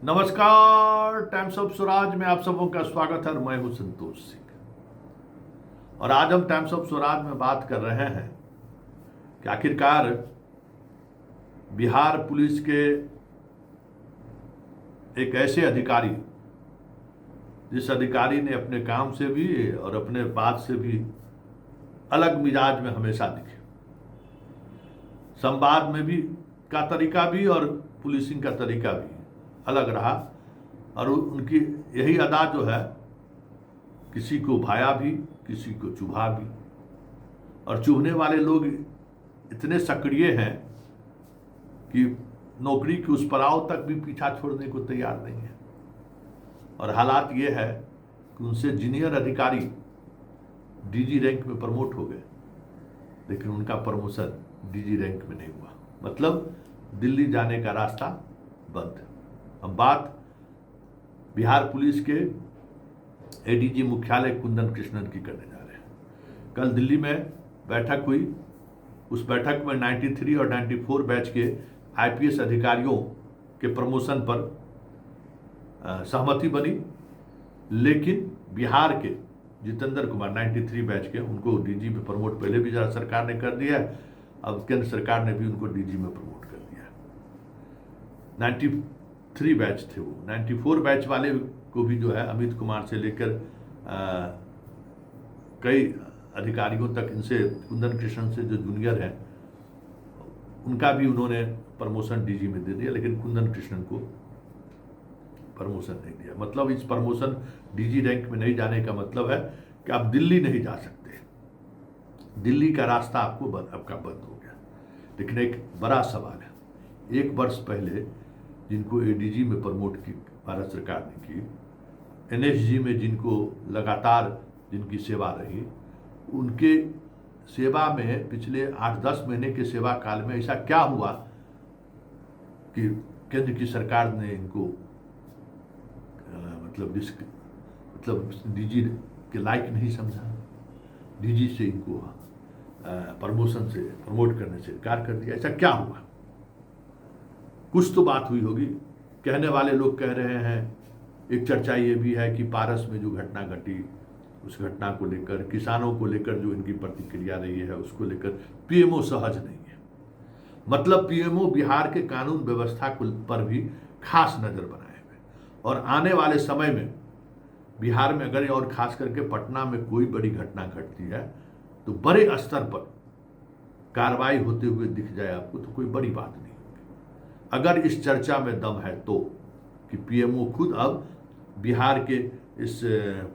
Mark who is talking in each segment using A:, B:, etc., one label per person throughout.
A: नमस्कार, times of Swaraj में आप सबों का स्वागत है। मैं हूं संतोष सिंह और आज हम टाइम्स ऑफ स्वराज में बात कर रहे हैं कि आखिरकार बिहार पुलिस के एक ऐसे अधिकारी, जिस अधिकारी ने अपने काम से भी और अपने बात से भी अलग मिजाज में हमेशा दिखे, संवाद में भी का तरीका भी और पुलिसिंग का तरीका भी अलग रहा और उनकी यही अदा जो है, किसी को भाया भी किसी को चुभा भी, और चुभने वाले लोग इतने सक्रिय हैं कि नौकरी के उस पड़ाव तक भी पीछा छोड़ने को तैयार नहीं है। और हालात ये है कि उनसे जूनियर अधिकारी डीजी रैंक में प्रमोट हो गए, लेकिन उनका प्रमोशन डीजी रैंक में नहीं हुआ। मतलब दिल्ली जाने का रास्ता बंद। हम बात बिहार पुलिस के एडीजी मुख्यालय कुंदन कृष्णन की करने जा रहे हैं। कल दिल्ली में बैठक हुई। उस बैठक में 93 और 94 बैच के आईपीएस अधिकारियों के प्रमोशन पर सहमति बनी, लेकिन बिहार के जितेंद्र कुमार 93 बैच के, उनको डीजी में प्रमोट पहले भी सरकार ने कर दिया है, अब केंद्र सरकार ने भी उनको डीजी में प्रमोट कर दिया है। 93 बैच थे वो। 94 बैच वाले को भी जो है अमित कुमार से लेकर कई अधिकारियों तक, इनसे कुंदन कृष्णन से जो जूनियर हैं, उनका भी उन्होंने प्रमोशन डीजी में दे दिया, लेकिन कुंदन कृष्णन को प्रमोशन नहीं दिया। मतलब इस प्रमोशन डीजी रैंक में नहीं जाने का मतलब है कि आप दिल्ली नहीं जा सकते, दिल्ली का रास्ता आपका बंद हो गया। लेकिन एक बड़ा सवाल है, 1 वर्ष पहले जिनको एडीजी में प्रमोट की भारत सरकार ने की, एनएसजी में जिनको लगातार जिनकी सेवा रही, उनके सेवा में पिछले 8-10 महीने के सेवा काल में ऐसा क्या हुआ कि केंद्र की सरकार ने इनको मतलब डीजी के लायक नहीं समझा, डीजी से इनको प्रमोशन से प्रमोट करने से इनकार कर दिया। ऐसा क्या हुआ? कुछ तो बात हुई होगी। कहने वाले लोग कह रहे हैं, एक चर्चा ये भी है कि पारस में जो घटना घटी, उस घटना को लेकर, किसानों को लेकर जो इनकी प्रतिक्रिया रही है, उसको लेकर पीएमओ सहज नहीं है। मतलब पीएमओ बिहार के कानून व्यवस्था पर भी खास नजर बनाए हुए, और आने वाले समय में बिहार में अगर, और खास करके पटना में कोई बड़ी घटना घटती है तो बड़े स्तर पर कार्रवाई होते हुए दिख जाए आपको, तो कोई बड़ी बात नहीं होगी। अगर इस चर्चा में दम है तो, कि पीएमओ खुद अब बिहार के इस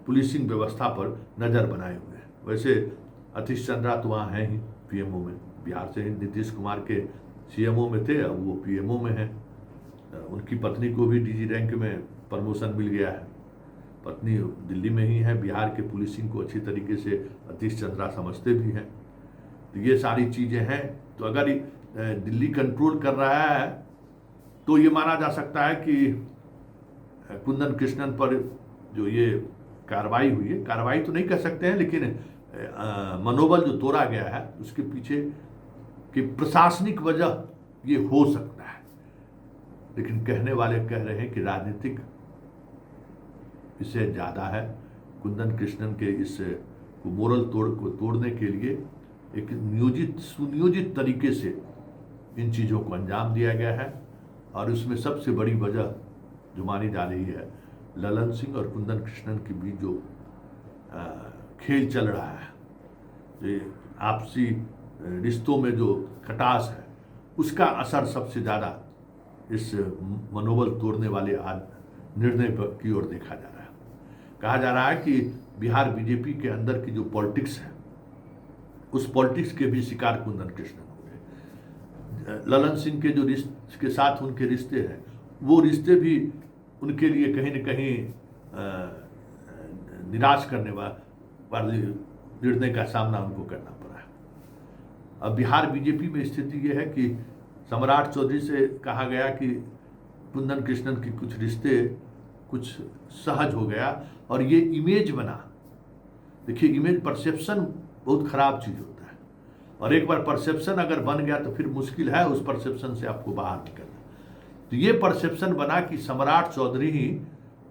A: पुलिसिंग व्यवस्था पर नज़र बनाए हुए हैं। वैसे अतीश चंद्रा तो वहाँ हैं ही पीएमओ में, बिहार से ही नीतीश कुमार के सीएमओ में थे, अब वो पीएमओ में हैं। उनकी पत्नी को भी डीजी रैंक में प्रमोशन मिल गया है, पत्नी दिल्ली में ही है। बिहार के पुलिसिंग को अच्छी तरीके से अतीश चंद्रा समझते भी हैं। तो ये सारी चीज़ें हैं। तो अगर दिल्ली कंट्रोल कर रहा है तो ये माना जा सकता है कि कुंदन कृष्णन पर जो ये कार्रवाई हुई है, कार्रवाई तो नहीं कह सकते हैं, लेकिन मनोबल जो तोड़ा गया है, उसके पीछे की प्रशासनिक वजह ये हो सकता है। लेकिन कहने वाले कह रहे हैं कि राजनीतिक इससे ज़्यादा है। कुंदन कृष्णन के इस मोरल तोड़ को तोड़ने के लिए एक सुनियोजित तरीके से इन चीज़ों को अंजाम दिया गया है। और उसमें सबसे बड़ी वजह जो मानी जा रही है, ललन सिंह और कुंदन कृष्णन के बीच जो खेल चल रहा है, जो आपसी रिश्तों में जो खटास है, उसका असर सबसे ज़्यादा इस मनोबल तोड़ने वाले निर्णय की ओर देखा जा रहा है। कहा जा रहा है कि बिहार बीजेपी के अंदर की जो पॉलिटिक्स है, उस पॉलिटिक्स के भी शिकार कुंदन कृष्णन हो गए। ललन सिंह के जो के साथ उनके रिश्ते हैं, वो रिश्ते भी उनके लिए कहीं न कहीं निराश करने वाले निर्णय का सामना उनको करना पड़ा है। अब बिहार बीजेपी में स्थिति ये है कि सम्राट चौधरी से कहा गया कि कुंदन कृष्णन की कुछ रिश्ते कुछ सहज हो गया, और ये इमेज बना। देखिए, इमेज परसेप्शन बहुत खराब चीज़ होता है, और एक बार परसेप्शन अगर बन गया तो फिर मुश्किल है उस परसेप्शन से आपको बाहर निकलना। तो ये परसेप्शन बना कि सम्राट चौधरी ही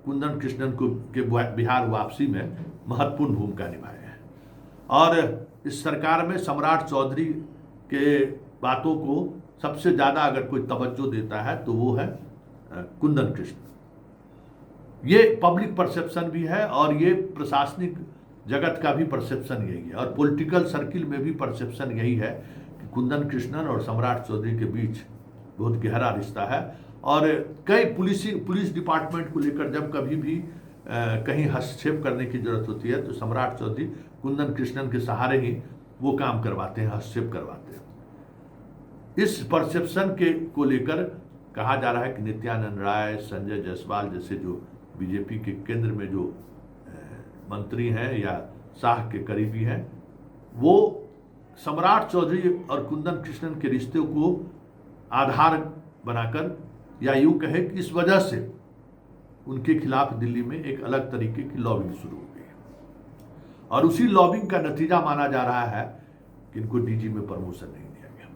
A: कुंदन कृष्णन को के बिहार वापसी में महत्वपूर्ण भूमिका निभाए हैं। और इस सरकार में सम्राट चौधरी के बातों को सबसे ज़्यादा अगर कोई तवज्जो देता है तो वो है कुंदन कृष्ण। ये पब्लिक परसेप्शन भी है और ये प्रशासनिक जगत का भी परसेप्शन यही है, और पॉलिटिकल सर्किल में भी परसेप्शन यही है कि कुंदन कृष्णन और सम्राट चौधरी के बीच बहुत गहरा रिश्ता है। और कई पुलिस डिपार्टमेंट को लेकर जब कभी भी कहीं हस्तक्षेप करने की जरूरत होती है तो सम्राट चौधरी कुंदन कृष्णन के सहारे ही वो काम करवाते हैं, हस्तक्षेप करवाते हैं। इस परसेप्शन को लेकर कहा जा रहा है कि नित्यानंद राय, संजय जायसवाल जैसे जो बीजेपी के केंद्र में जो मंत्री हैं या शाह के करीबी हैं, वो सम्राट चौधरी और कुंदन कृष्णन के रिश्ते को आधार बनाकर, या यूं कहे कि इस वजह से उनके खिलाफ दिल्ली में एक अलग तरीके की लॉबिंग शुरू हो गई, और उसी लॉबिंग का नतीजा माना जा रहा है कि इनको डीजी में प्रमोशन नहीं दिया गया।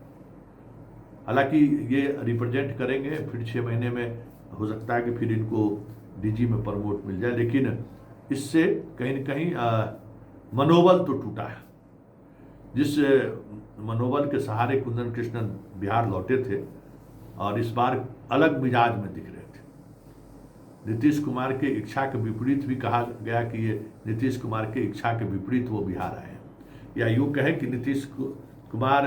A: हालांकि ये रिप्रेजेंट करेंगे, फिर 6 महीने में हो सकता है कि फिर इनको डीजी में प्रमोट मिल जाए, लेकिन इससे कहीं न कहीं मनोबल तो टूटा है। जिस मनोबल के सहारे कुंदन कृष्णन बिहार लौटे थे और इस बार अलग मिजाज में दिख रहे थे। नीतीश कुमार के इच्छा के विपरीत भी कहा गया कि ये नीतीश कुमार के इच्छा के विपरीत वो बिहार आए हैं, या यूँ कहें कि नीतीश कुमार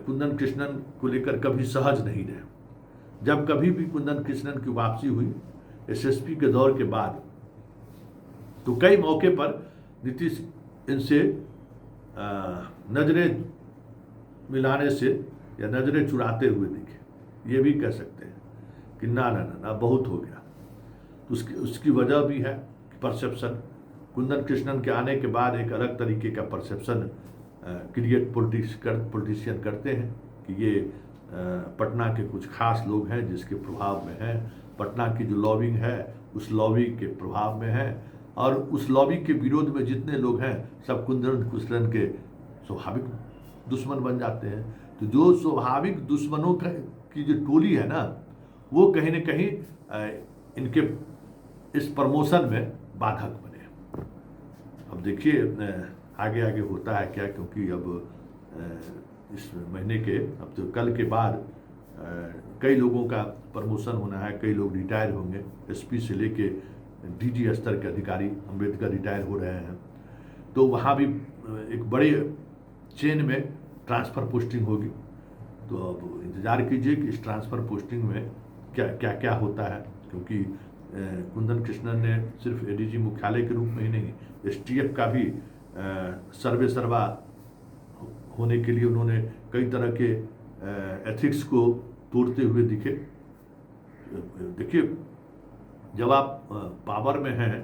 A: कुंदन कृष्णन को लेकर कभी सहज नहीं रहे। जब कभी भी कुंदन कृष्णन की वापसी हुई एसएसपी के दौर के बाद, तो कई मौके पर नीतीश इनसे नजरें मिलाने से या नजरें चुराते हुए दिखे। ये भी कह सकते हैं कि ना बहुत हो गया। तो उसकी वजह भी है कि परसेप्शन कुंदन कृष्णन के आने के बाद एक अलग तरीके का परसेप्शन क्रिएट पॉलिटिशियन करते हैं कि ये पटना के कुछ खास लोग हैं जिसके प्रभाव में हैं, पटना की जो लॉबिंग है उस लॉबी के प्रभाव में है, और उस लॉबी के विरोध में जितने लोग हैं सब कुंदन कृष्णन के स्वाभाविक दुश्मन बन जाते हैं। तो जो स्वाभाविक दुश्मनों की जो टोली है ना, वो कहीं न कहीं इनके इस प्रमोशन में बाधक बने। अब देखिए आगे आगे होता है क्या, क्योंकि अब इस महीने के अब तो कल के बाद कई लोगों का प्रमोशन होना है, कई लोग रिटायर होंगे। एसपी से लेके डीजी स्तर के अधिकारी अम्बेडकर रिटायर हो रहे हैं, तो वहाँ भी एक बड़े चेन में ट्रांसफ़र पोस्टिंग होगी। तो अब इंतज़ार कीजिए कि इस ट्रांसफ़र पोस्टिंग में क्या होता है, क्योंकि कुंदन कृष्णन ने सिर्फ एडीजी मुख्यालय के रूप में ही नहीं, एसटीएफ का भी सर्वा होने के लिए उन्होंने कई तरह के एथिक्स को तोड़ते हुए दिखे। देखिए, जब आप पावर में हैं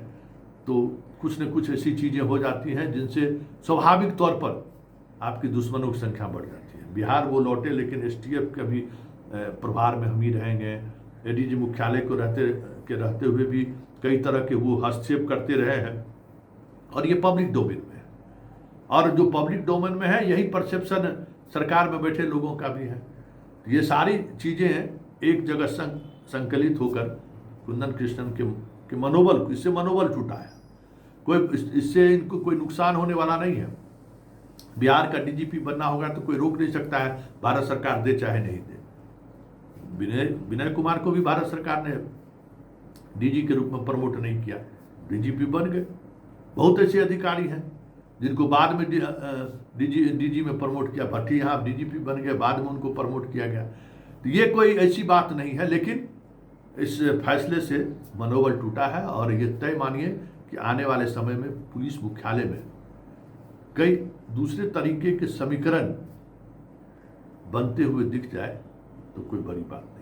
A: तो कुछ न कुछ ऐसी चीज़ें हो जाती हैं जिनसे स्वाभाविक तौर पर आपकी दुश्मनों की संख्या बढ़ जाती है। बिहार वो लौटे, लेकिन एसटीएफ के भी प्रभार में हम ही रहेंगे। एडीजी मुख्यालय को रहते हुए भी कई तरह के वो हस्तक्षेप करते रहे हैं, और ये पब्लिक डोमेन में है। और जो पब्लिक डोमेन में है यही परसेप्शन सरकार में बैठे लोगों का भी है। ये सारी चीज़ें एक जगह संकलित होकर कुंदन कृष्णन के मनोबल, इससे मनोबल टूटा है। इससे इनको कोई नुकसान होने वाला नहीं है। बिहार का डीजीपी बनना होगा तो कोई रोक नहीं सकता है, भारत सरकार दे चाहे नहीं दे। विनय कुमार को भी भारत सरकार ने डीजी के रूप में प्रमोट नहीं किया, डीजीपी बन गए। बहुत ऐसे अधिकारी हैं जिनको बाद में डीजी में प्रमोट किया। भट्टी यहाँ डीजीपी बन गए, बाद में उनको प्रमोट किया गया। तो ये कोई ऐसी बात नहीं है, लेकिन इस फैसले से मनोबल टूटा है। और ये तय मानिए कि आने वाले समय में पुलिस मुख्यालय में कई दूसरे तरीके के समीकरण बनते हुए दिख जाए तो कोई बड़ी बात नहीं।